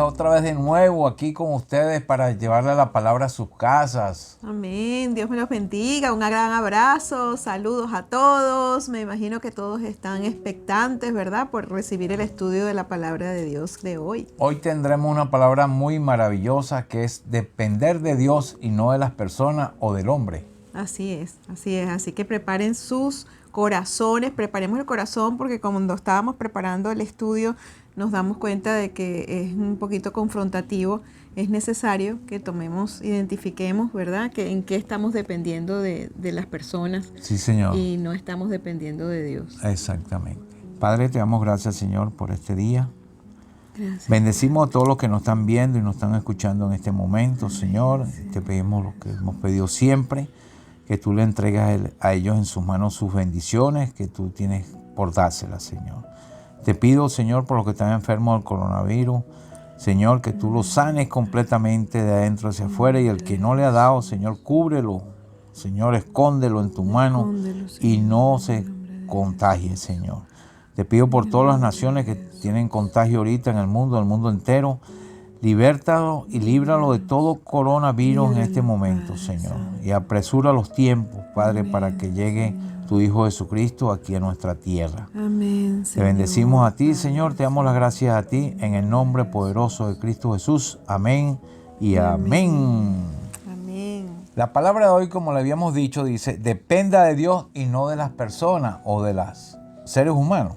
otra vez de nuevo aquí con ustedes para llevarle la palabra a sus casas. Amén, Dios me los bendiga, un gran abrazo, saludos a todos. Me imagino que todos están expectantes, ¿verdad?, por recibir el estudio de la palabra de Dios de hoy. Hoy tendremos una palabra muy maravillosa que es depender de Dios y no de las personas o del hombre. Así es, así que preparen sus corazones, preparemos el corazón porque cuando estábamos preparando el estudio nos damos cuenta de que es un poquito confrontativo. Es necesario que identifiquemos, ¿verdad?, que en qué estamos dependiendo de las personas. Sí, Señor. Y no estamos dependiendo de Dios. Exactamente. Padre, te damos gracias, Señor, por este día. Gracias. Bendecimos a todos los que nos están viendo y nos están escuchando en este momento, Señor. Te pedimos lo que hemos pedido siempre, que tú le entregas a ellos en sus manos sus bendiciones que tú tienes por dárselas, Señor. Te pido, Señor, por los que están enfermos del coronavirus, Señor, que tú los sanes completamente de adentro hacia afuera, y el que no le ha dado, Señor, cúbrelo, Señor, escóndelo en tu mano y no se contagie, Señor. Te pido por todas las naciones que tienen contagio ahorita en el mundo entero. Libértalo y líbralo de todo coronavirus en este momento, Señor. Y apresura los tiempos, Padre, para que llegue tu Hijo Jesucristo aquí a nuestra tierra. Amén, Te bendecimos a ti, Señor. Te damos las gracias a ti en el nombre poderoso de Cristo Jesús. Amén y amén. Amén. La palabra de hoy, como le habíamos dicho, dice, dependa de Dios y no de las personas o de los seres humanos.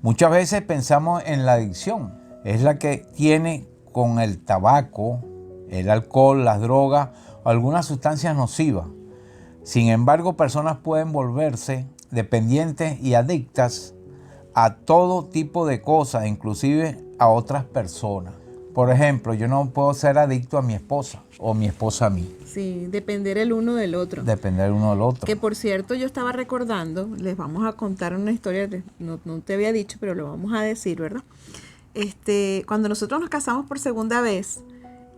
Muchas veces pensamos en la adicción. Es la que tiene con el tabaco, el alcohol, las drogas o algunas sustancias nocivas. Sin embargo, personas pueden volverse dependientes y adictas a todo tipo de cosas, inclusive a otras personas. Por ejemplo, yo no puedo ser adicto a mi esposa o mi esposa a mí. Sí, depender el uno del otro. Depender uno del otro. Que por cierto, yo estaba recordando, les vamos a contar una historia, no te había dicho, pero lo vamos a decir, ¿verdad? Cuando nosotros nos casamos por segunda vez,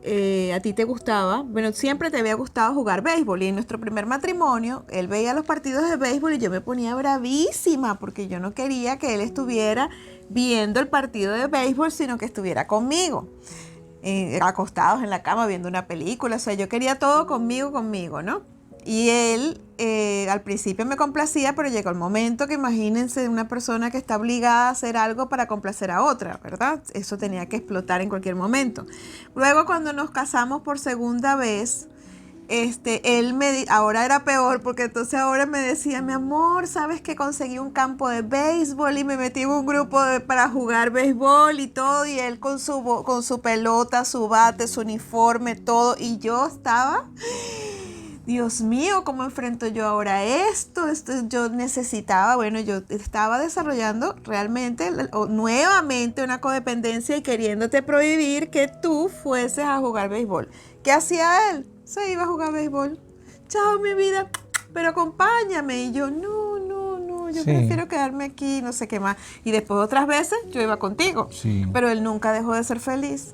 a ti te gustaba, bueno, siempre te había gustado jugar béisbol, y en nuestro primer matrimonio, él veía los partidos de béisbol y yo me ponía bravísima porque yo no quería que él estuviera viendo el partido de béisbol, sino que estuviera conmigo, acostados en la cama viendo una película. O sea, yo quería todo conmigo, ¿no? Y él al principio me complacía, pero llegó el momento que, imagínense, una persona que está obligada a hacer algo para complacer a otra, ¿verdad? Eso tenía que explotar en cualquier momento. Luego, cuando nos casamos por segunda vez, ahora era peor, porque entonces ahora me decía, mi amor, ¿sabes que conseguí un campo de béisbol y me metí en un grupo para jugar béisbol y todo? Y él con su pelota, su bate, su uniforme, todo. Y yo estaba... Dios mío, ¿cómo enfrento yo ahora esto? Yo necesitaba, bueno, yo estaba desarrollando realmente nuevamente una codependencia y queriéndote prohibir que tú fueses a jugar béisbol. ¿Qué hacía él? Se iba a jugar béisbol. Chao, mi vida, pero acompáñame. Y yo, no, yo prefiero quedarme aquí, no sé qué más. Y después otras veces yo iba contigo. Sí. Pero él nunca dejó de ser feliz.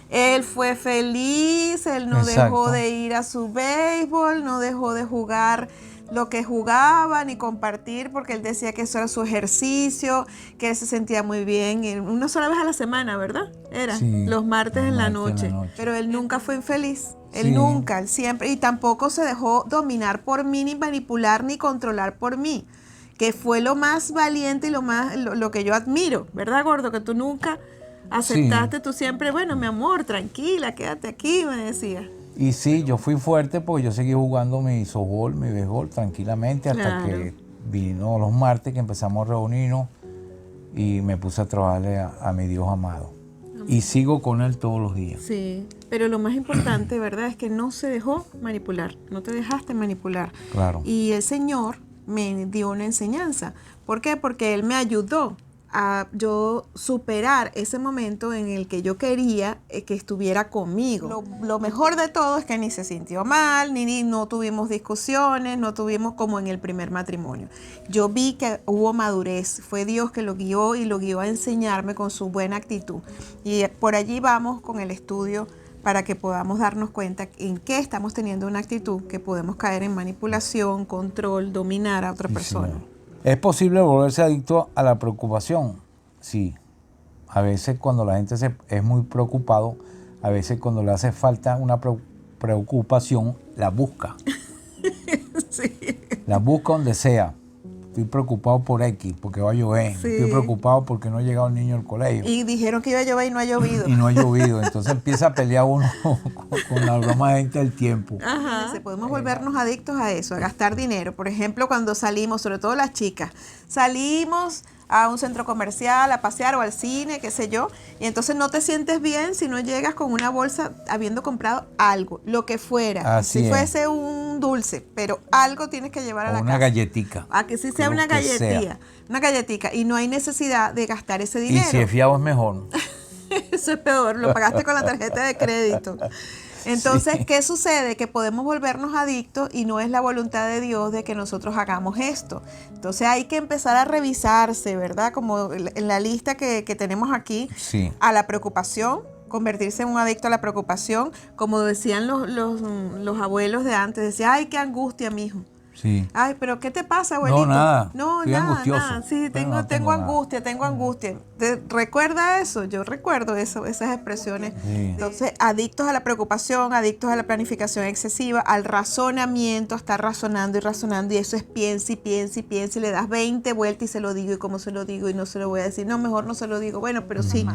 Él fue feliz, él no Exacto. dejó de ir a su béisbol, no dejó de jugar lo que jugaba ni compartir, porque él decía que eso era su ejercicio, que él se sentía muy bien, una sola vez a la semana, ¿verdad? Era los martes en la noche. Pero él nunca fue infeliz. Él nunca, él siempre, y tampoco se dejó dominar por mí, ni manipular, ni controlar por mí, que fue lo más valiente y lo que yo admiro, ¿verdad, gordo? Que tú nunca aceptaste, tú siempre, bueno, mi amor, tranquila, quédate aquí, me decía. Y sí, yo fui fuerte porque yo seguí jugando mi softball, mi béisbol tranquilamente hasta que vino los martes que empezamos a reunirnos y me puse a trabajarle a mi Dios amado. Y sigo con él todos los días. Sí, pero lo más importante, ¿verdad?, es que no se dejó manipular, no te dejaste manipular. Claro. Y el Señor me dio una enseñanza. ¿Por qué? Porque Él me ayudó a yo superar ese momento en el que yo quería que estuviera conmigo. Lo mejor de todo es que ni se sintió mal, ni no tuvimos discusiones, no tuvimos como en el primer matrimonio. Yo vi que hubo madurez, fue Dios que lo guió y lo guió a enseñarme con su buena actitud. Y por allí vamos con el estudio para que podamos darnos cuenta en qué estamos teniendo una actitud que podemos caer en manipulación, control, dominar a otra persona. Señor. ¿Es posible volverse adicto a la preocupación? Sí. A veces cuando la gente es muy preocupado, a veces cuando le hace falta una preocupación, la busca. Sí. La busca donde sea. Estoy preocupado por X, porque va a llover. Sí. Estoy preocupado porque no ha llegado el niño al colegio. Y dijeron que iba a llover y no ha llovido. Y no ha llovido. Entonces empieza a pelear uno con la broma gente del tiempo. Ajá. Podemos volvernos adictos a eso, a gastar dinero. Por ejemplo, cuando salimos, sobre todo las chicas, salimos a un centro comercial, a pasear o al cine, qué sé yo, y entonces no te sientes bien si no llegas con una bolsa habiendo comprado algo, lo que fuera. Así si es. fuese un dulce, pero algo tienes que llevar a la una casa. galletica. A que sí sea una galletilla, una galletica, y no hay necesidad de gastar ese dinero. Y si es fiado es mejor. Eso es peor, lo pagaste con la tarjeta de crédito. Entonces, sí. ¿Qué sucede? Que podemos volvernos adictos y no es la voluntad de Dios de que nosotros hagamos esto. Entonces hay que empezar a revisarse, ¿verdad? Como en la lista que tenemos aquí, sí. A la preocupación, convertirse en un adicto a la preocupación, como decían los abuelos de antes, decían, ay, qué angustia, mijo. Sí. Ay, pero ¿qué te pasa, abuelito? No, nada. No, estoy nada, angustioso. nada. Sí, tengo angustia, tengo angustia. ¿Recuerda eso? Yo recuerdo eso, esas expresiones. Sí. Entonces, adictos a la preocupación, adictos a la planificación excesiva, al razonamiento, estar razonando y eso es piensa y le das 20 vueltas y se lo digo y cómo se lo digo y no se lo voy a decir. No, mejor no se lo digo. Bueno, pero sí.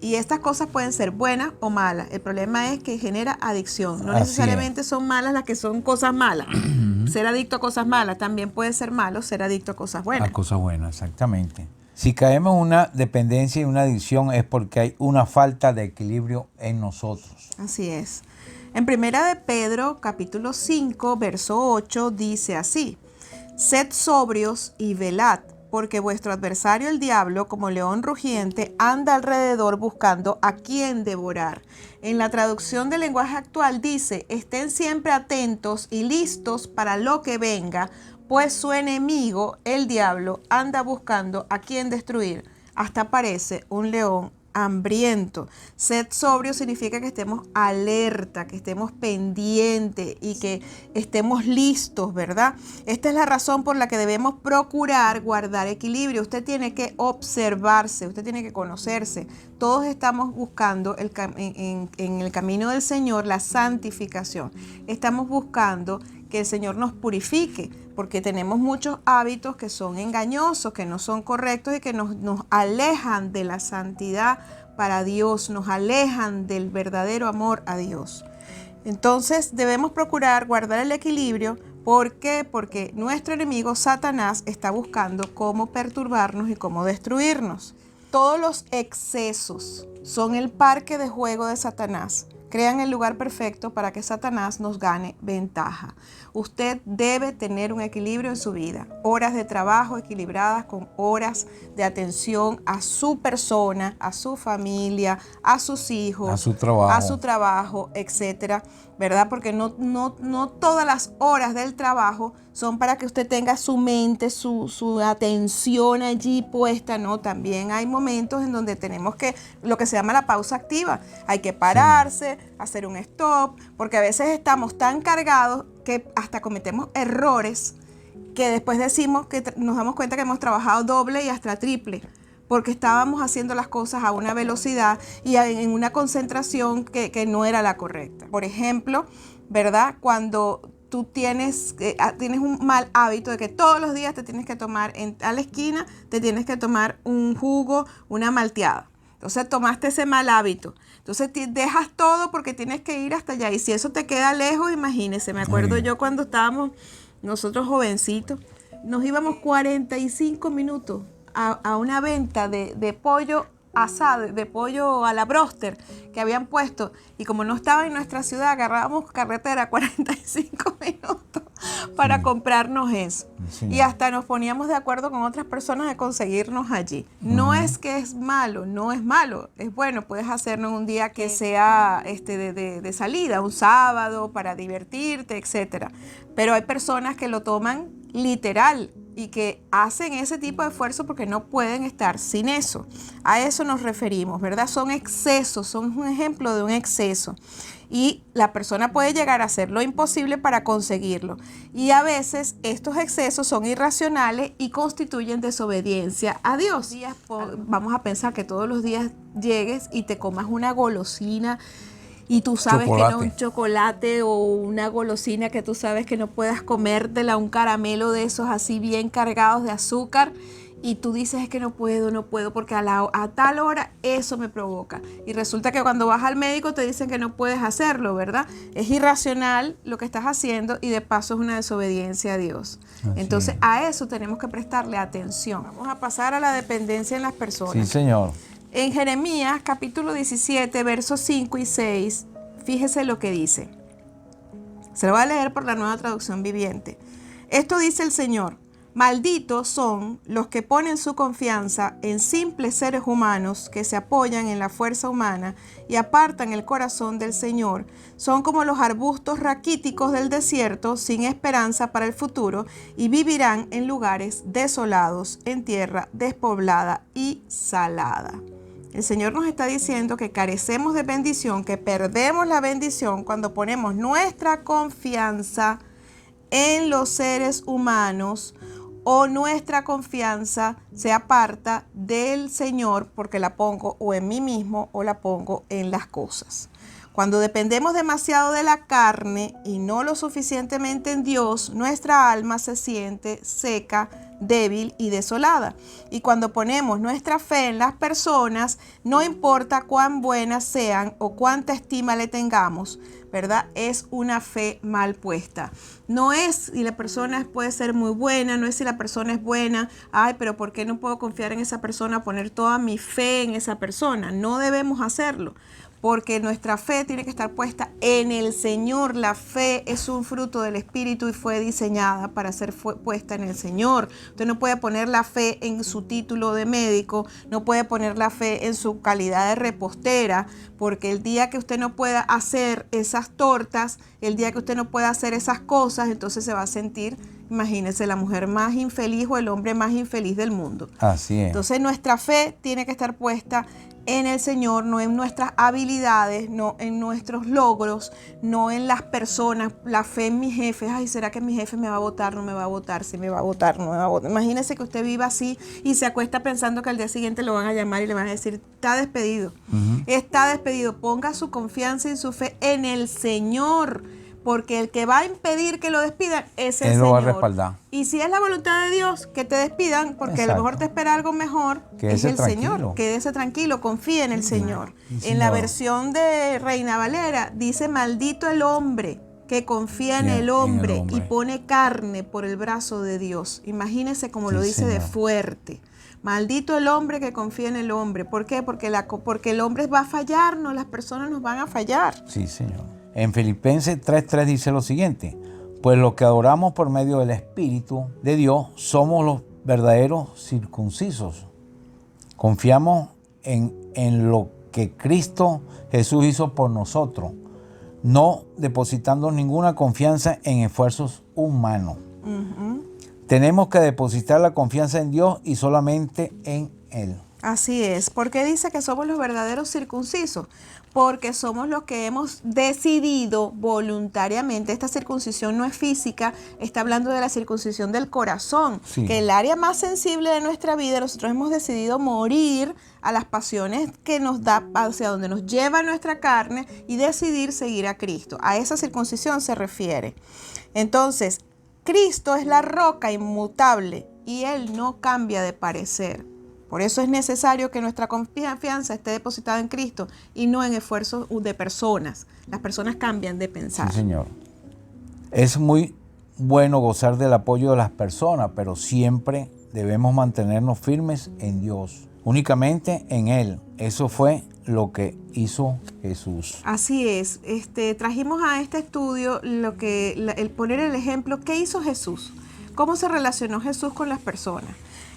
Y estas cosas pueden ser buenas o malas. El problema es que genera adicción. No necesariamente son malas las que son cosas malas. Ser adicto a cosas malas también puede ser malo, ser adicto a cosas buenas. A cosas buenas, exactamente. Si caemos en una dependencia y una adicción es porque hay una falta de equilibrio en nosotros. Así es. En Primera de Pedro, capítulo 5, verso 8, dice así: Sed sobrios y velad, porque vuestro adversario el diablo, como león rugiente, anda alrededor buscando a quien devorar. En la traducción del lenguaje actual dice: estén siempre atentos y listos para lo que venga, pues su enemigo, el diablo, anda buscando a quien destruir. Hasta parece un león hambriento. Sed sobrio significa que estemos alerta, que estemos pendientes y que estemos listos, ¿verdad? Esta es la razón por la que debemos procurar guardar equilibrio. Usted tiene que observarse, usted tiene que conocerse. Todos estamos buscando en el camino del Señor la santificación. Estamos buscando que el Señor nos purifique, porque tenemos muchos hábitos que son engañosos, que no son correctos y que nos alejan de la santidad para Dios, nos alejan del verdadero amor a Dios. Entonces debemos procurar guardar el equilibrio. ¿Por qué? Porque nuestro enemigo Satanás está buscando cómo perturbarnos y cómo destruirnos. Todos los excesos son el parque de juego de Satanás. Crean el lugar perfecto para que Satanás nos gane ventaja. Usted debe tener un equilibrio en su vida. Horas de trabajo equilibradas con horas de atención a su persona, a su familia, a sus hijos, a su trabajo, etcétera, ¿verdad? Porque no todas las horas del trabajo son para que usted tenga su mente, su atención allí puesta, ¿no? También hay momentos en donde tenemos que, lo que se llama la pausa activa. Hay que pararse, hacer un stop, porque a veces estamos tan cargados que hasta cometemos errores que después decimos que nos damos cuenta que hemos trabajado doble y hasta triple, porque estábamos haciendo las cosas a una velocidad y en una concentración que no era la correcta. Por ejemplo, ¿verdad? Cuando tú tienes un mal hábito de que todos los días te tienes que tomar, a la esquina, te tienes que tomar un jugo, una malteada. Entonces tomaste ese mal hábito. Entonces dejas todo porque tienes que ir hasta allá. Y si eso te queda lejos, imagínese. Me acuerdo yo cuando estábamos nosotros jovencitos, nos íbamos 45 minutos a una venta de pollo asado, de pollo a la broster que habían puesto, y como no estaba en nuestra ciudad, agarrábamos carretera 45 minutos para comprarnos eso. Sí. Y hasta nos poníamos de acuerdo con otras personas de conseguirnos allí. No es que es malo, no es malo, es bueno, puedes hacerlo en un día que sea de salida, un sábado para divertirte, etcétera. Pero hay personas que lo toman literal y que hacen ese tipo de esfuerzo porque no pueden estar sin eso. A eso nos referimos, ¿verdad? Son excesos, son un ejemplo de un exceso. Y la persona puede llegar a hacer lo imposible para conseguirlo. Y a veces estos excesos son irracionales y constituyen desobediencia a Dios. Vamos a pensar que todos los días llegues y te comas una golosina y tú sabes que no Chocolate. un chocolate o una golosina que tú sabes que no puedas comértela, un caramelo de esos así bien cargados de azúcar, y tú dices es que no puedo porque a tal hora eso me provoca. Y resulta que cuando vas al médico te dicen que no puedes hacerlo, ¿verdad? Es irracional lo que estás haciendo y de paso es una desobediencia a Dios. Así Entonces es. a eso tenemos que prestarle atención. Vamos a pasar a la dependencia en las personas. Sí, Señor. En Jeremías capítulo 17, versos 5 y 6, fíjese lo que dice. Se lo voy a leer por la Nueva Traducción Viviente. Esto dice el Señor: malditos son los que ponen su confianza en simples seres humanos que se apoyan en la fuerza humana y apartan el corazón del Señor. Son como los arbustos raquíticos del desierto, sin esperanza para el futuro, y vivirán en lugares desolados, en tierra despoblada y salada. El Señor nos está diciendo que carecemos de bendición, que perdemos la bendición cuando ponemos nuestra confianza en los seres humanos o nuestra confianza se aparta del Señor porque la pongo o en mí mismo o la pongo en las cosas. Cuando dependemos demasiado de la carne y no lo suficientemente en Dios, nuestra alma se siente seca, débil y desolada. Y cuando ponemos nuestra fe en las personas, no importa cuán buenas sean o cuánta estima le tengamos, ¿verdad? Es una fe mal puesta. No es si la persona puede ser muy buena, no es si la persona es buena, ay, pero ¿por qué no puedo confiar en esa persona, poner toda mi fe en esa persona? No debemos hacerlo, porque nuestra fe tiene que estar puesta en el Señor. La fe es un fruto del Espíritu y fue diseñada para ser puesta en el Señor. Usted no puede poner la fe en su título de médico, no puede poner la fe en su calidad de repostera, porque el día que usted no pueda hacer esas tortas, el día que usted no pueda hacer esas cosas, entonces se va a sentir, imagínese, la mujer más infeliz o el hombre más infeliz del mundo. Así es. Entonces nuestra fe tiene que estar puesta en el Señor, no en nuestras habilidades, no en nuestros logros, no en las personas. La fe en mi jefe, ay, ¿será que mi jefe me va a votar? No me va a votar, si me va a votar, no me va a votar. Imagínese que usted viva así y se acuesta pensando que al día siguiente lo van a llamar y le van a decir, está despedido. Está despedido. Ponga su confianza y su fe en el Señor, porque el que va a impedir que lo despidan es el Él Señor. lo va a respaldar. Y si es la voluntad de Dios que te despidan, porque Exacto. a lo mejor te espera algo mejor, es Quédese el tranquilo. Señor. Quédese tranquilo, confíe en el Señor. Sí, En la Señor. versión de Reina Valera dice, maldito el hombre que confía en Bien, el hombre en el hombre. y pone carne por el brazo de Dios. Imagínese como Sí, lo dice de Señor. fuerte. Maldito el hombre que confía en el hombre. ¿Por qué? Porque el hombre va a fallarnos, las personas nos van a fallar. Sí, Señor. En Filipenses 3:3 dice lo siguiente: pues los que adoramos por medio del Espíritu de Dios somos los verdaderos circuncisos. Confiamos en lo que Cristo Jesús hizo por nosotros, no depositando ninguna confianza en esfuerzos humanos. Tenemos que depositar la confianza en Dios y solamente en Él. Así es. ¿Por qué dice que somos los verdaderos circuncisos? Porque somos los que hemos decidido voluntariamente. Esta circuncisión no es física, está hablando de la circuncisión del corazón, Sí. que el área más sensible de nuestra vida, nosotros hemos decidido morir a las pasiones que nos da, hacia donde nos lleva nuestra carne, y decidir seguir a Cristo. A esa circuncisión se refiere. Entonces, Cristo es la roca inmutable y Él no cambia de parecer. Por eso es necesario que nuestra confianza esté depositada en Cristo y no en esfuerzos de personas. Las personas cambian de pensar. Sí, Señor. Es muy bueno gozar del apoyo de las personas, pero siempre debemos mantenernos firmes en Dios, únicamente en Él. Eso fue lo que hizo Jesús. Así es. Trajimos a este estudio el poner el ejemplo, ¿qué hizo Jesús? ¿Cómo se relacionó Jesús con las personas?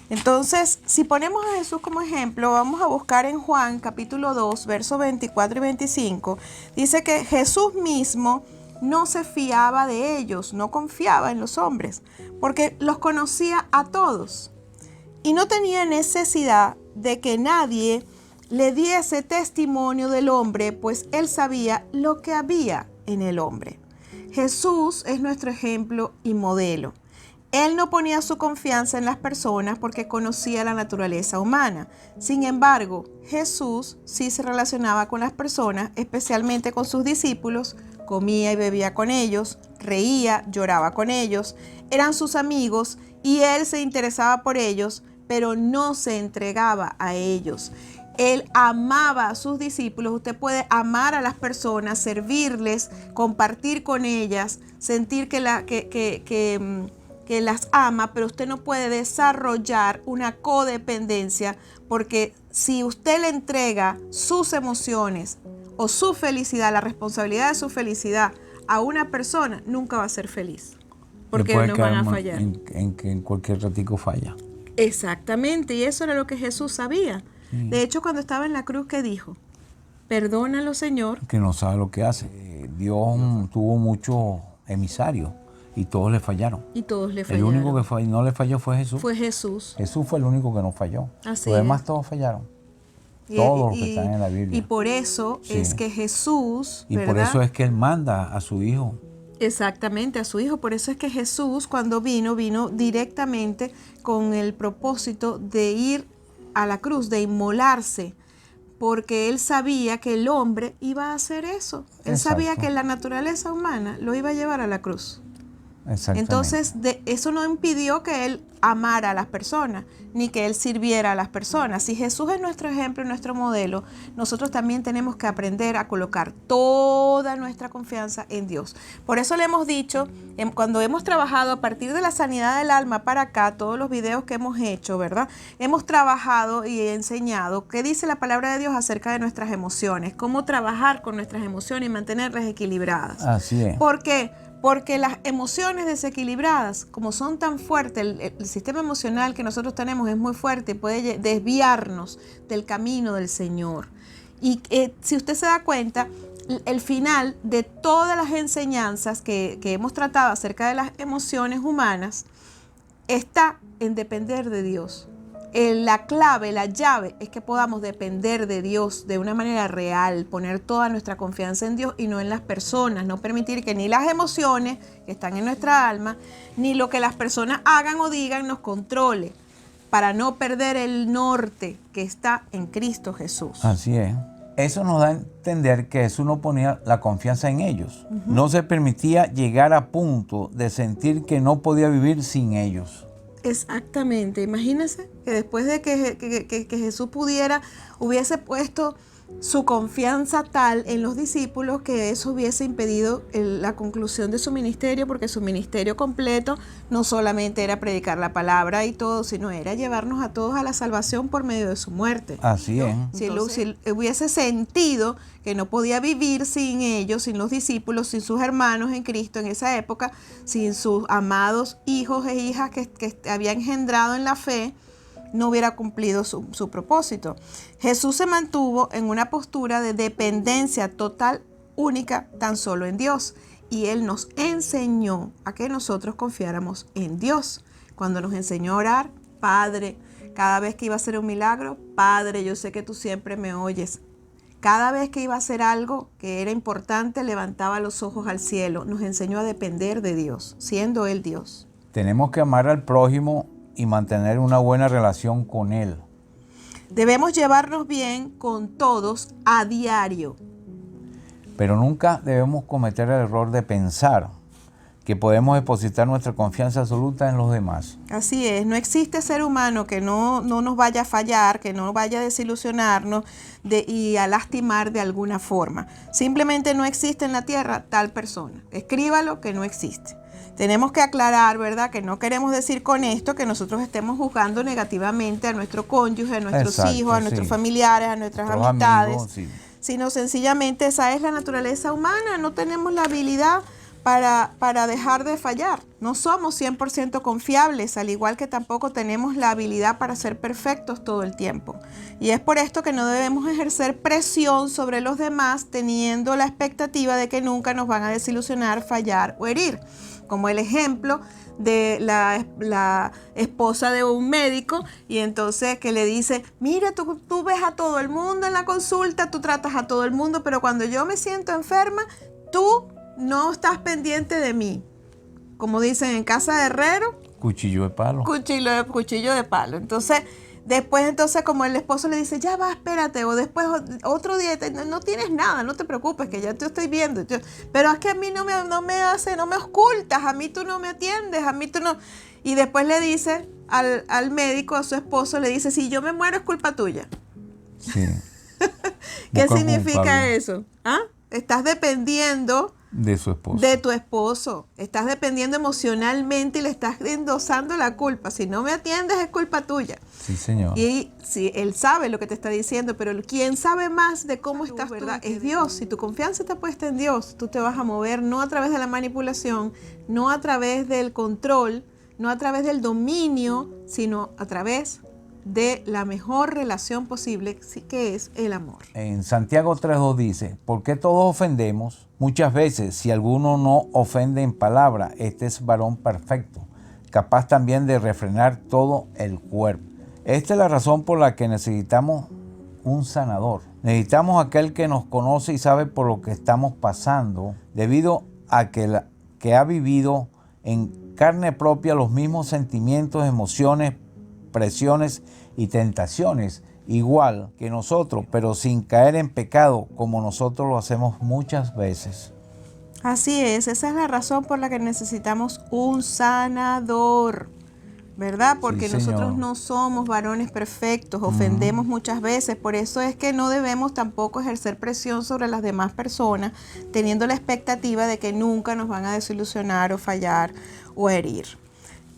Entonces, si ponemos a Jesús como ejemplo, vamos a buscar en Juan capítulo 2, versos 24 y 25. Dice que Jesús mismo no se fiaba de ellos, no confiaba en los hombres, porque los conocía a todos y no tenía necesidad de que nadie le diese testimonio del hombre, pues él sabía lo que había en el hombre. Jesús es nuestro ejemplo y modelo. Él no ponía su confianza en las personas porque conocía la naturaleza humana. Sin embargo, Jesús sí se relacionaba con las personas, especialmente con sus discípulos, comía y bebía con ellos, reía, lloraba con ellos, eran sus amigos y Él se interesaba por ellos, pero no se entregaba a ellos. Él amaba a sus discípulos. Usted puede amar a las personas, servirles, compartir con ellas, sentir que las ama, pero usted no puede desarrollar una codependencia, porque si usted le entrega sus emociones o su felicidad, la responsabilidad de su felicidad a una persona, nunca va a ser feliz, porque nos van a fallar. En cualquier ratico falla. Exactamente, y eso era lo que Jesús sabía. Sí. De hecho, cuando estaba en la cruz, ¿qué dijo? Perdónalo, Señor. Que no sabe lo que hace. Dios tuvo muchos emisarios y todos le fallaron. Y todos le fallaron. El único que no le falló fue Jesús. Fue Jesús. Jesús fue el único que no falló. Así Los demás es. todos fallaron. Todos los que están en la Biblia. Y por eso es que Jesús, y ¿verdad? por eso es que Él manda a su Hijo. Exactamente, a su Hijo. Por eso es que Jesús, cuando vino directamente con el propósito de ir a la cruz, de inmolarse, porque Él sabía que el hombre iba a hacer eso. Él sabía que la naturaleza humana lo iba a llevar a la cruz. Entonces, eso no impidió que Él amara a las personas, ni que Él sirviera a las personas. Si Jesús es nuestro ejemplo y nuestro modelo, nosotros también tenemos que aprender a colocar toda nuestra confianza en Dios. Por eso le hemos dicho, cuando hemos trabajado a partir de la sanidad del alma para acá, todos los videos que hemos hecho, ¿verdad? Hemos trabajado y enseñado qué dice la palabra de Dios acerca de nuestras emociones, cómo trabajar con nuestras emociones y mantenerlas equilibradas. Así es. ¿Por qué? Porque las emociones desequilibradas, como son tan fuertes, el sistema emocional que nosotros tenemos es muy fuerte y puede desviarnos del camino del Señor. Y si usted se da cuenta, el final de todas las enseñanzas que hemos tratado acerca de las emociones humanas está en depender de Dios. La clave, la llave es que podamos depender de Dios de una manera real, poner toda nuestra confianza en Dios y no en las personas, no permitir que ni las emociones que están en nuestra alma, ni lo que las personas hagan o digan nos controle, para no perder el norte que está en Cristo Jesús. Así es. Eso nos da a entender que Jesús no ponía la confianza en ellos. No se permitía llegar a punto de sentir que no podía vivir sin ellos. Exactamente, imagínense que después de que Jesús hubiese puesto su confianza tal en los discípulos que eso hubiese impedido la conclusión de su ministerio, porque su ministerio completo no solamente era predicar la palabra y todo, sino era llevarnos a todos a la salvación por medio de su muerte. Así es. Si él hubiese sentido que no podía vivir sin ellos, sin los discípulos, sin sus hermanos en Cristo en esa época, sin sus amados hijos e hijas que había engendrado en la fe, no hubiera cumplido su propósito. Jesús se mantuvo en una postura de dependencia total, única, tan solo en Dios. Y Él nos enseñó a que nosotros confiáramos en Dios. Cuando nos enseñó a orar, Padre, cada vez que iba a hacer un milagro, Padre, yo sé que tú siempre me oyes. Cada vez que iba a hacer algo que era importante, levantaba los ojos al cielo. Nos enseñó a depender de Dios, siendo Él Dios. Tenemos que amar al prójimo y mantener una buena relación con Él. Debemos llevarnos bien con todos a diario. Pero nunca debemos cometer el error de pensar que podemos depositar nuestra confianza absoluta en los demás. Así es, no existe ser humano que no nos vaya a fallar, que no vaya a desilusionarnos y a lastimar de alguna forma. Simplemente no existe en la tierra tal persona. Escríbalo que no existe. Tenemos que aclarar, ¿verdad?, que no queremos decir con esto que nosotros estemos juzgando negativamente a nuestro cónyuge, a nuestros hijos, a nuestros familiares, a nuestras amistades, amigos, sino sencillamente esa es la naturaleza humana. No tenemos la habilidad para dejar de fallar. No somos 100% confiables, al igual que tampoco tenemos la habilidad para ser perfectos todo el tiempo. Y es por esto que no debemos ejercer presión sobre los demás teniendo la expectativa de que nunca nos van a desilusionar, fallar o herir. Como el ejemplo de la esposa de un médico, y entonces que le dice, mira, tú ves a todo el mundo en la consulta, tú tratas a todo el mundo, pero cuando yo me siento enferma, tú no estás pendiente de mí. Como dicen en casa de herrero, Cuchillo de palo. Cuchillo de palo. Entonces, como el esposo le dice, ya va, espérate, o después otro día, no tienes nada, no te preocupes, que ya te estoy viendo. Pero es que a mí no me ocultas, a mí tú no me atiendes, a mí tú no. Y después le dice al médico, a su esposo, le dice, si yo me muero es culpa tuya. Sí. ¿Qué significa eso? ¿Ah? Estás dependiendo de su esposo. De tu esposo. Estás dependiendo emocionalmente y le estás endosando la culpa. Si no me atiendes es culpa tuya. Sí, señor. Y sí, él sabe lo que te está diciendo, pero quien sabe más de cómo estás, ¿verdad? Es Dios. Si tu confianza está puesta en Dios, tú te vas a mover no a través de la manipulación, no a través del control, no a través del dominio, sino a través de la mejor relación posible, que es el amor. En Santiago 3:2 dice, ¿por qué todos ofendemos? Muchas veces, si alguno no ofende en palabra, este es varón perfecto, capaz también de refrenar todo el cuerpo. Esta es la razón por la que necesitamos un sanador. Necesitamos aquel que nos conoce y sabe por lo que estamos pasando, debido a que ha vivido en carne propia los mismos sentimientos, emociones, presiones y tentaciones, igual que nosotros, pero sin caer en pecado como nosotros lo hacemos muchas veces. Así es, esa es la razón por la que necesitamos un sanador, ¿verdad? Porque Sí, nosotros no somos varones perfectos, ofendemos muchas veces, por eso es que no debemos tampoco ejercer presión sobre las demás personas, teniendo la expectativa de que nunca nos van a desilusionar o fallar o herir.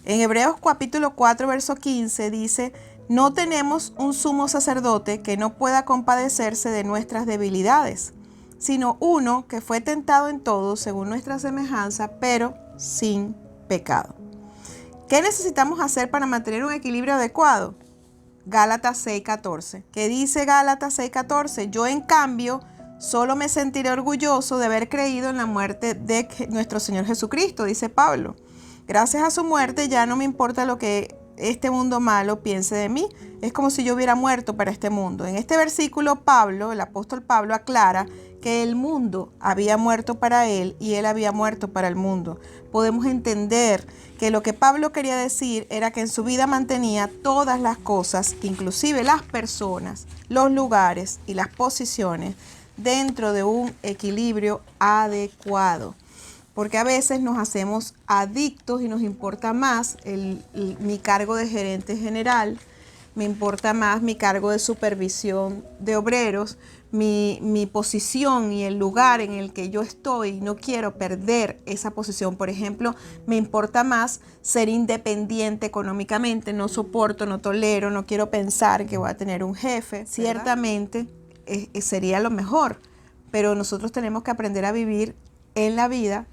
En Hebreos capítulo 4, verso 15 dice, no tenemos un sumo sacerdote que no pueda compadecerse de nuestras debilidades, sino uno que fue tentado en todo según nuestra semejanza, pero sin pecado. ¿Qué necesitamos hacer para mantener un equilibrio adecuado? Gálatas 6:14. ¿Qué dice Gálatas 6:14? Yo, en cambio, solo me sentiré orgulloso de haber creído en la muerte de nuestro Señor Jesucristo, dice Pablo. Gracias a su muerte ya no me importa lo que este mundo malo piense de mí. Es como si yo hubiera muerto para este mundo. En este versículo el apóstol Pablo aclara que el mundo había muerto para él y él había muerto para el mundo. Podemos entender que lo que Pablo quería decir era que en su vida mantenía todas las cosas, inclusive las personas, los lugares y las posiciones, dentro de un equilibrio adecuado. Porque a veces nos hacemos adictos y nos importa más mi cargo de gerente general, me importa más mi cargo de supervisión de obreros, mi posición y el lugar en el que yo estoy. No quiero perder esa posición. Por ejemplo, me importa más ser independiente económicamente, no soporto, no tolero, no quiero pensar que voy a tener un jefe. ¿Verdad? Ciertamente sería lo mejor, pero nosotros tenemos que aprender a vivir en la vida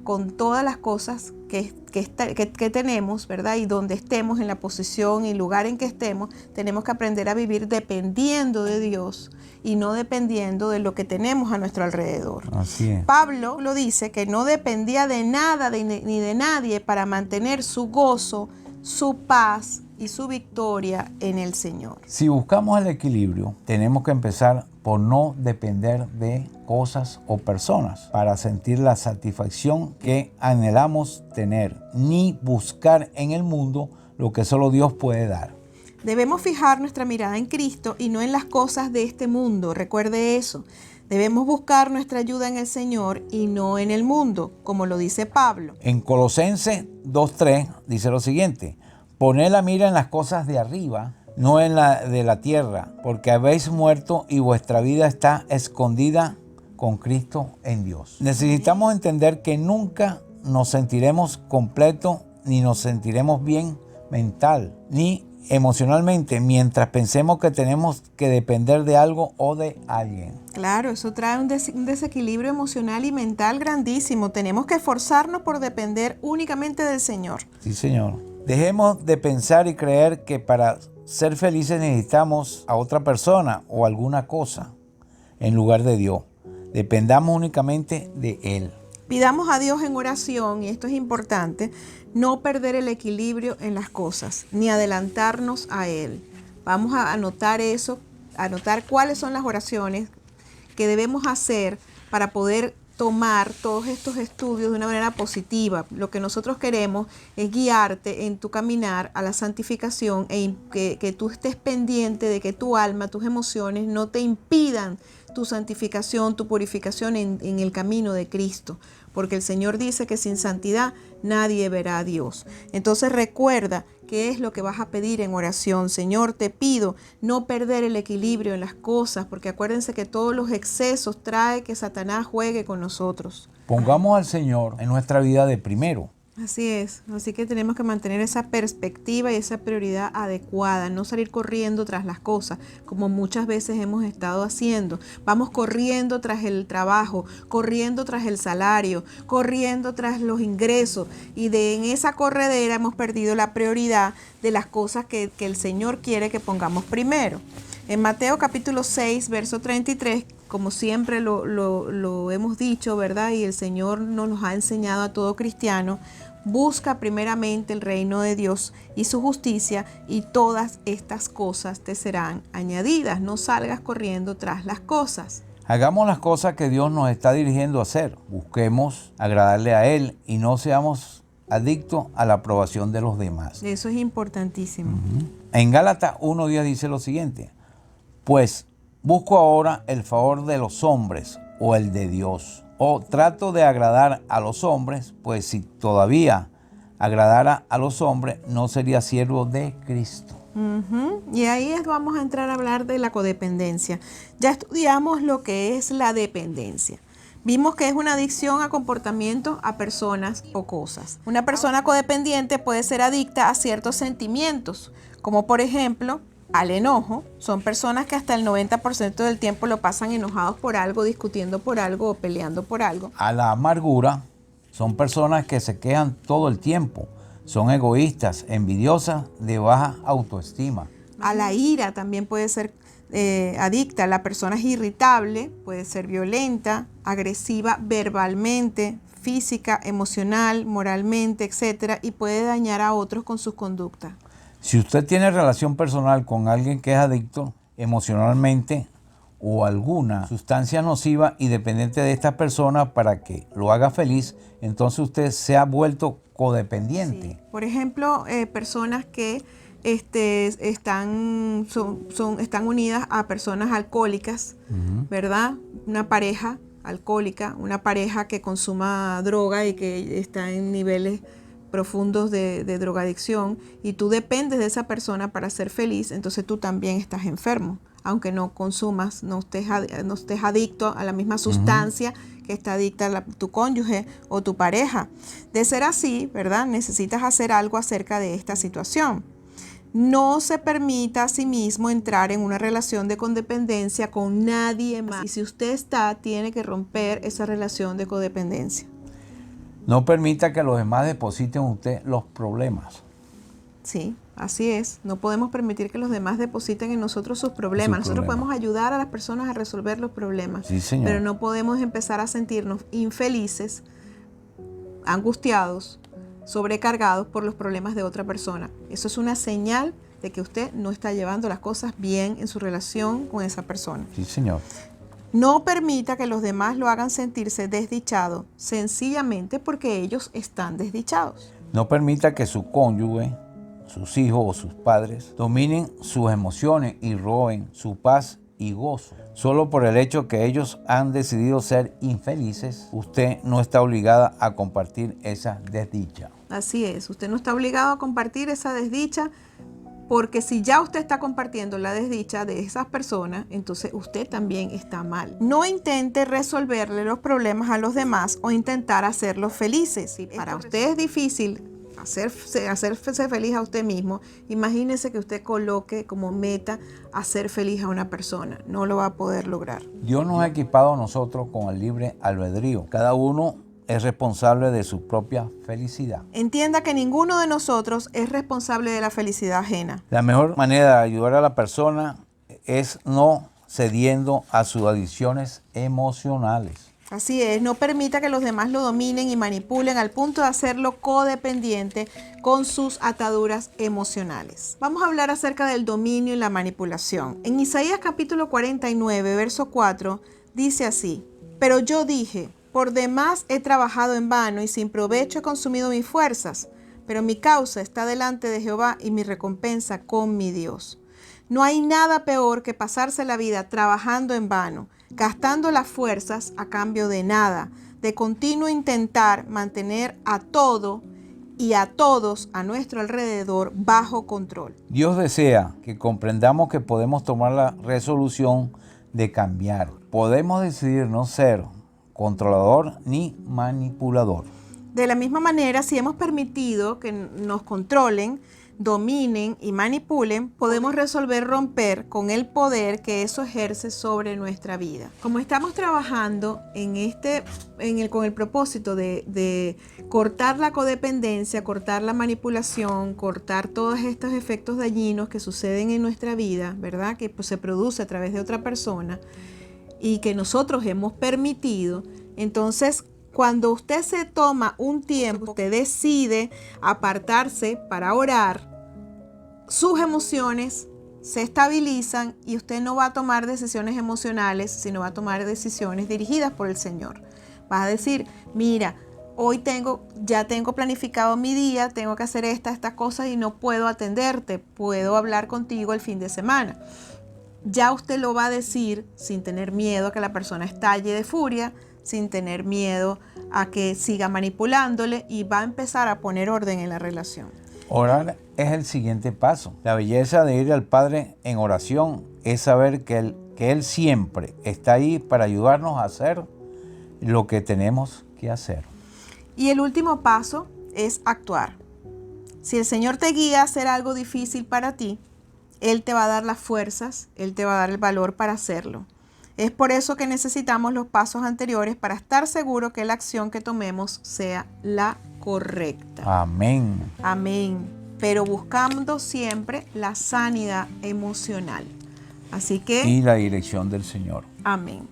con todas las cosas que tenemos, ¿verdad? Y donde estemos, en la posición y lugar en que estemos, tenemos que aprender a vivir dependiendo de Dios y no dependiendo de lo que tenemos a nuestro alrededor. Así es. Pablo lo dice, que no dependía de nada ni de nadie para mantener su gozo, su paz y su victoria en el Señor. Si buscamos el equilibrio, tenemos que empezar por no depender de cosas o personas para sentir la satisfacción que anhelamos tener, ni buscar en el mundo lo que solo Dios puede dar. Debemos fijar nuestra mirada en Cristo y no en las cosas de este mundo. Recuerde eso. Debemos buscar nuestra ayuda en el Señor y no en el mundo, como lo dice Pablo. En Colosenses 2:3 dice lo siguiente: poned la mira en las cosas de arriba, no en la de la tierra, porque habéis muerto y vuestra vida está escondida con Cristo en Dios. Necesitamos entender que nunca nos sentiremos completos ni nos sentiremos bien mental ni emocionalmente mientras pensemos que tenemos que depender de algo o de alguien. Claro, eso trae un desequilibrio emocional y mental grandísimo. Tenemos que esforzarnos por depender únicamente del Señor. Sí, Señor. Dejemos de pensar y creer que para ser felices necesitamos a otra persona o alguna cosa en lugar de Dios. Dependamos únicamente de Él. Pidamos a Dios en oración, y esto es importante, no perder el equilibrio en las cosas, ni adelantarnos a Él. Vamos a anotar eso, anotar cuáles son las oraciones que debemos hacer para poder tomar todos estos estudios de una manera positiva. Lo que nosotros queremos es guiarte en tu caminar a la santificación e que tú estés pendiente de que tu alma, tus emociones no te impidan tu santificación, tu purificación en el camino de Cristo. Porque el Señor dice que sin santidad nadie verá a Dios. Entonces recuerda qué es lo que vas a pedir en oración. Señor, te pido no perder el equilibrio en las cosas, porque acuérdense que todos los excesos trae que Satanás juegue con nosotros. Pongamos al Señor en nuestra vida de primero. Así es, así que tenemos que mantener esa perspectiva y esa prioridad adecuada, no salir corriendo tras las cosas, como muchas veces hemos estado haciendo. Vamos corriendo tras el trabajo, corriendo tras el salario, corriendo tras los ingresos, y en esa corredera hemos perdido la prioridad de las cosas que el Señor quiere que pongamos primero. En Mateo capítulo 6, verso 33, como siempre lo hemos dicho, ¿verdad? Y el Señor nos los ha enseñado a todo cristiano: busca primeramente el reino de Dios y su justicia, y todas estas cosas te serán añadidas. No salgas corriendo tras las cosas. Hagamos las cosas que Dios nos está dirigiendo a hacer. Busquemos agradarle a Él y no seamos adictos a la aprobación de los demás. Eso es importantísimo. En Gálatas 1:10 dice lo siguiente: pues busco ahora el favor de los hombres o el de Dios. O trato de agradar a los hombres, pues si todavía agradara a los hombres, no sería siervo de Cristo. Y ahí vamos a entrar a hablar de la codependencia. Ya estudiamos lo que es la dependencia. Vimos que es una adicción a comportamientos, a personas o cosas. Una persona codependiente puede ser adicta a ciertos sentimientos, como por ejemplo al enojo. Son personas que hasta el 90% del tiempo lo pasan enojados por algo, discutiendo por algo o peleando por algo. A la amargura. Son personas que se quejan todo el tiempo. Son egoístas, envidiosas, de baja autoestima. A la ira también puede ser adicta. La persona es irritable, puede ser violenta, agresiva verbalmente, física, emocional, moralmente, etc. Y puede dañar a otros con sus conductas. Si usted tiene relación personal con alguien que es adicto emocionalmente o alguna sustancia nociva y dependiente de esta persona para que lo haga feliz, entonces usted se ha vuelto codependiente. Sí. Por ejemplo, personas que están unidas a personas alcohólicas, ¿verdad? Una pareja alcohólica, una pareja que consuma droga y que está en niveles profundos de drogadicción, y tú dependes de esa persona para ser feliz, entonces tú también estás enfermo, aunque no consumas, no estés adicto a la misma sustancia que está adicta tu cónyuge o tu pareja. De ser así, ¿verdad? Necesitas hacer algo acerca de esta situación. No se permita a sí mismo entrar en una relación de codependencia con nadie más. Y si usted tiene que romper esa relación de codependencia. No permita que los demás depositen en usted los problemas. Sí, así es. No podemos permitir que los demás depositen en nosotros sus problemas. Nosotros podemos ayudar a las personas a resolver los problemas. Sí, señor. Pero no podemos empezar a sentirnos infelices, angustiados, sobrecargados por los problemas de otra persona. Eso es una señal de que usted no está llevando las cosas bien en su relación con esa persona. Sí, señor. No permita que los demás lo hagan sentirse desdichado, sencillamente porque ellos están desdichados. No permita que su cónyuge, sus hijos o sus padres dominen sus emociones y roben su paz y gozo. Solo por el hecho que ellos han decidido ser infelices, usted no está obligada a compartir esa desdicha. Así es, usted no está obligado a compartir esa desdicha, porque si ya usted está compartiendo la desdicha de esas personas, entonces usted también está mal. No intente resolverle los problemas a los demás o intentar hacerlos felices. Si para usted es difícil hacerse feliz a usted mismo, imagínese que usted coloque como meta hacer feliz a una persona. No lo va a poder lograr. Dios nos ha equipado a nosotros con el libre albedrío. Cada uno es responsable de su propia felicidad. Entienda que ninguno de nosotros es responsable de la felicidad ajena. La mejor manera de ayudar a la persona es no cediendo a sus adicciones emocionales. Así es, no permita que los demás lo dominen y manipulen al punto de hacerlo codependiente con sus ataduras emocionales. Vamos a hablar acerca del dominio y la manipulación. En Isaías capítulo 49, verso 4, dice así: pero yo dije, Por demás he trabajado en vano y sin provecho he consumido mis fuerzas, pero mi causa está delante de Jehová y mi recompensa con mi Dios. No hay nada peor que pasarse la vida trabajando en vano, gastando las fuerzas a cambio de nada, de continuo intentar mantener a todo y a todos a nuestro alrededor bajo control. Dios desea que comprendamos que podemos tomar la resolución de cambiar. Podemos decidir no ser controlador ni manipulador. De la misma manera, si hemos permitido que nos controlen, dominen y manipulen, podemos resolver romper con el poder que eso ejerce sobre nuestra vida. Como estamos trabajando con el propósito de cortar la codependencia, cortar la manipulación, cortar todos estos efectos dañinos que suceden en nuestra vida, ¿verdad? Que pues, se produce a través de otra persona y que nosotros hemos permitido, entonces cuando usted se toma un tiempo, usted decide apartarse para orar, sus emociones se estabilizan y usted no va a tomar decisiones emocionales, sino va a tomar decisiones dirigidas por el Señor. Va a decir, mira, hoy ya tengo planificado mi día, tengo que hacer estas cosas y no puedo atenderte, puedo hablar contigo el fin de semana. Ya usted lo va a decir sin tener miedo a que la persona estalle de furia, sin tener miedo a que siga manipulándole y va a empezar a poner orden en la relación. Orar es el siguiente paso. La belleza de ir al Padre en oración es saber que Él siempre está ahí para ayudarnos a hacer lo que tenemos que hacer. Y el último paso es actuar. Si el Señor te guía a hacer algo difícil para ti, Él te va a dar las fuerzas, Él te va a dar el valor para hacerlo. Es por eso que necesitamos los pasos anteriores para estar seguros que la acción que tomemos sea la correcta. Amén. Amén. Pero buscando siempre la sanidad emocional. Así que... Y la dirección del Señor. Amén.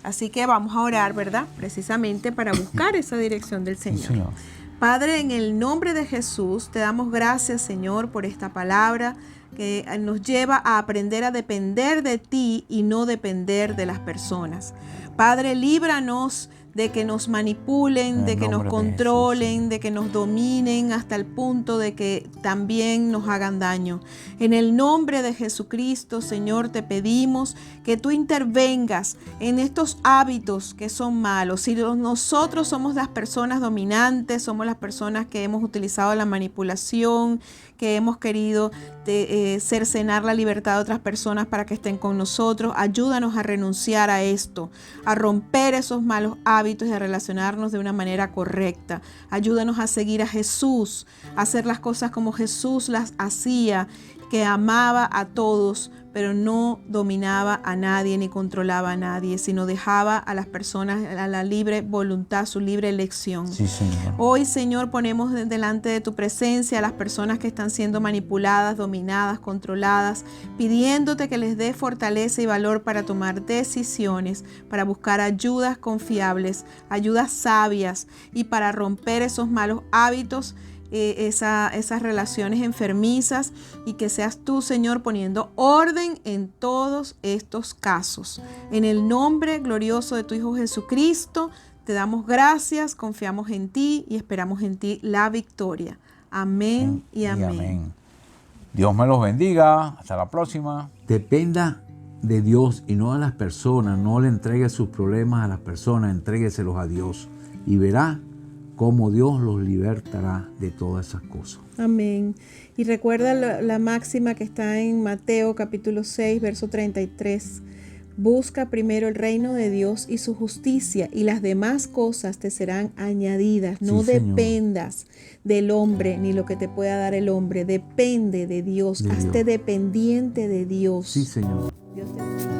Así que vamos a orar, ¿verdad? Precisamente para buscar esa dirección del Señor. Sí, Señor. Padre, en el nombre de Jesús, te damos gracias, Señor, por esta palabra que nos lleva a aprender a depender de ti y no depender de las personas. Padre, líbranos de que nos manipulen, de que nos controlen, de que nos dominen hasta el punto de que también nos hagan daño. En el nombre de Jesucristo, Señor, te pedimos que tú intervengas en estos hábitos que son malos. Si nosotros somos las personas dominantes, somos las personas que hemos utilizado la manipulación, que hemos querido cercenar la libertad de otras personas para que estén con nosotros, ayúdanos a renunciar a esto, a romper esos malos hábitos y a relacionarnos de una manera correcta. Ayúdanos a seguir a Jesús, a hacer las cosas como Jesús las hacía, que amaba a todos, pero no dominaba a nadie ni controlaba a nadie, sino dejaba a las personas a la libre voluntad, su libre elección. Sí, Señor. Hoy, Señor, ponemos delante de tu presencia a las personas que están siendo manipuladas, dominadas, controladas, pidiéndote que les dé fortaleza y valor para tomar decisiones, para buscar ayudas confiables, ayudas sabias y para romper esos malos hábitos, esas relaciones enfermizas, y que seas tú, Señor, poniendo orden en todos estos casos. En el nombre glorioso de tu Hijo Jesucristo, te damos gracias, confiamos en ti y esperamos en ti la victoria. Amén y amén. Dios me los bendiga. Hasta la próxima. Dependa de Dios y no a las personas. No le entregue sus problemas a las personas, entrégueselos a Dios y verá cómo Dios los libertará de todas esas cosas. Amén. Y recuerda la máxima que está en Mateo capítulo 6, verso 33. Busca primero el reino de Dios y su justicia, y las demás cosas te serán añadidas. No dependas del hombre ni lo que te pueda dar el hombre. Depende de Dios. Hazte dependiente de Dios. Sí, Señor. Dios te bendiga.